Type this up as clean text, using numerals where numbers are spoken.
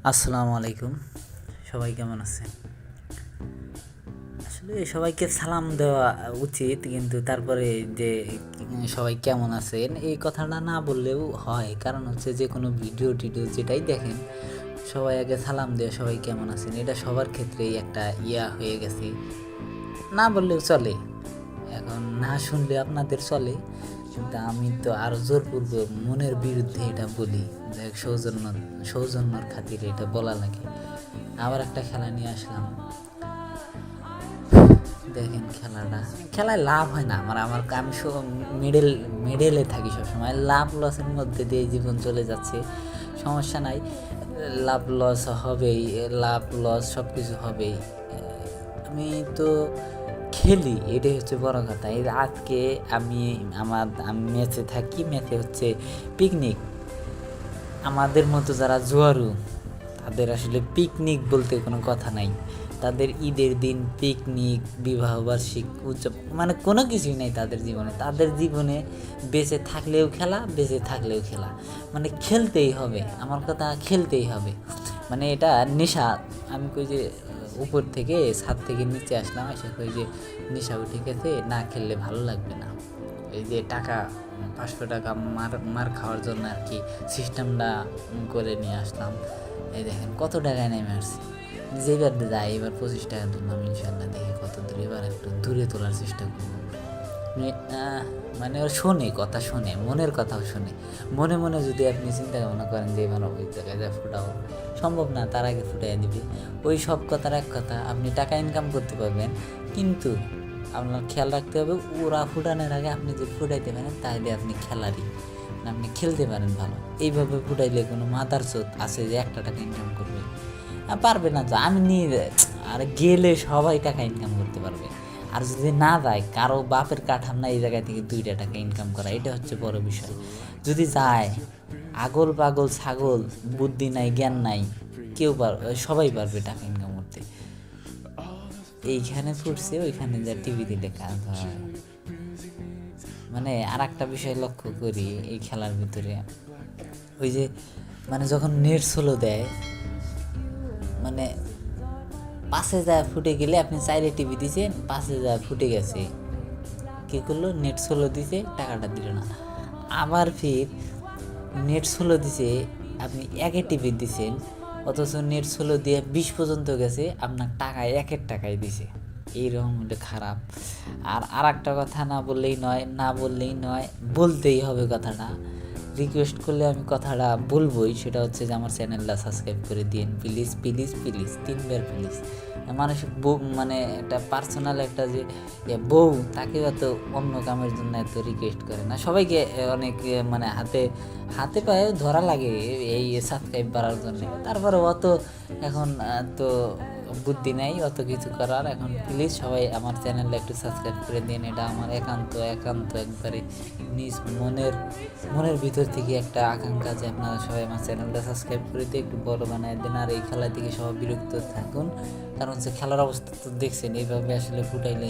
আসসালামু আলাইকুম। সবাই কেমন আছেন? আসলে সবাইকে সালাম দেওয়া উচিত, কিন্তু তারপরে যে সবাই কেমন আছেন এই কথাটা না বললেও হয়। কারণ হচ্ছে যে কোনো ভিডিও টিডিও যেটাই দেখেন, সবাই আগে সালাম দেয় সবাই কেমন আছেন, এটা সবার ক্ষেত্রেই একটা হয়ে গেছে। না বললেও চলে, এখন না শুনলে আপনাদের চলে, কিন্তু আমি তো আরও জোরপূর্বক মনের বিরুদ্ধে এটা বলি। দেখ, সৌজন্যর খাতিরে এটা বলা লাগে। আবার একটা খেলা নিয়ে আসলাম। দেখেন, খেলায় লাভ হয় না আমার আমার আমি মেডেলে থাকি সবসময়। লাভ লসের মধ্যে দিয়ে জীবন চলে যাচ্ছে, সমস্যা নাই। লাভ লস হবেই, লাভ লস সব কিছু হবেই। আমি তো খেলি, এটাই হচ্ছে বড় কথা। এই আজকে আমি ম্যাচে থাকি, ম্যাচে হচ্ছে পিকনিক। আমাদের মতো যারা জুয়ারু, তাদের আসলে পিকনিক বলতে কোনো কথা নাই। তাদের ঈদের দিন পিকনিক, বিবাহবার্ষিক উদযাপন, মানে কোনো কিছুই নাই তাদের জীবনে। তাদের জীবনে বেঁচে থাকলেও খেলা, বেঁচে থাকলেও খেলা, মানে খেলতেই হবে। আমার কথা, খেলতেই হবে, মানে এটা নেশা। আমি কই যে উপর থেকে, ছাদ থেকে নিচে আসলাম, এসে কই যে নেশা উঠে গেছে, না খেললে ভালো লাগবে না। এই যে টাকা, 500 টাকা মার খাওয়ার জন্য আর কি সিস্টেমটা করে নিয়ে আসলাম। এই দেখেন কত টাকায় নেমে আসছি। যেবার যাই, এবার 25 টাকা তুললাম, ইনশাল্লাহ দেখি কত দূরে, এবার একটু দূরে তোলার চেষ্টা করবো। মানে ওর শোনে, কথা শোনে, মনের কথাও শোনে। মনে মনে যদি আপনি চিন্তা ভাবনা করেন যে এবার ওই জায়গায় যা ফুটাবো, সম্ভব না, তার আগে ফুটাই দিবে। ওই সব কথার এক কথা, আপনি টাকা ইনকাম করতে পারবেন, কিন্তু আপনার খেয়াল রাখতে হবে ওরা ফুটানোর আগে আপনি যদি ফুটাইতে পারেন, তাহলে আপনি খেলারই, আপনি খেলতে পারেন ভালো। এইভাবে ফুটাইলে কোনো মাথার চোত আছে যে 1 টাকা ইনকাম করবে? পারবে না। তো আমি নিয়ে, আর গেলে সবাই টাকা ইনকাম করতে পারবে। আর যদি না যায়, কারো বাপের কাঠাম না এই জায়গা থেকে 2টা টাকা ইনকাম করা, এটা হচ্ছে বড় বিষয়। যদি যায়, আগল পাগল ছাগল, বুদ্ধি নাই জ্ঞান নাই, সবাই পারবে টাকা ইনকাম করতে। এইখানে ফুটছে, ওইখানে যা টিভি দিলে কাজ হয়। মানে আর একটা বিষয় লক্ষ্য করি এই খেলার ভিতরে, ওই যে মানে যখন নেট স্লো দেয়, মানে পাশে যায় ফুটে গেলে, আপনি চাইলে টিভি দিয়েছেন, পাশে যায় ফুটে গেছে, কী করলো, নেট স্লো দিছে, টাকাটা দিল না। আবার ফির নেট স্লো দিছে, আপনি একে টিভি দিছেন, অথচ নেট স্লো দিয়ে 20 পর্যন্ত গেছে, আপনার টাকায় 1 টাকায় দিছে। এইরকম হলে খারাপ। আর একটা কথা না বললেই নয়, না বললেই নয়, বলতেই হবে কথাটা। রিকোয়েস্ট করলে আমি কথাটা বলবোই, সেটা হচ্ছে যে আমার চ্যানেলটা সাবস্ক্রাইব করে দিন প্লিজ, প্লিজ, প্লিজ, 3বার প্লিজ। মানুষ মানে একটা পার্সোনাল একটা যে বউ, তাকে এত অন্য কামের জন্য এত রিকোয়েস্ট করে না। সবাইকে অনেক মানে হাতে হাতে পায়ে ধরা লাগে এই সাবস্ক্রাইব বাড়ার জন্য। তারপরে অত এখন তো বুদ্ধি নেই অত কিছু করার। এখন প্লিজ সবাই আমার চ্যানেলটা একটু সাবস্ক্রাইব করে দিন। এটা আমার একান্ত একান্ত একবারে নিজ মনের ভিতর থেকে একটা আকাঙ্ক্ষা যে আপনারা সবাই আমার চ্যানেলটা সাবস্ক্রাইব করে দিয়ে একটু বড় বানায় দেন। আর এই খেলা থেকে সবাই বিরক্ত থাকুন, কারণ হচ্ছে খেলার অবস্থা তো দেখছেন, এইভাবে আসলে ফুটাইলে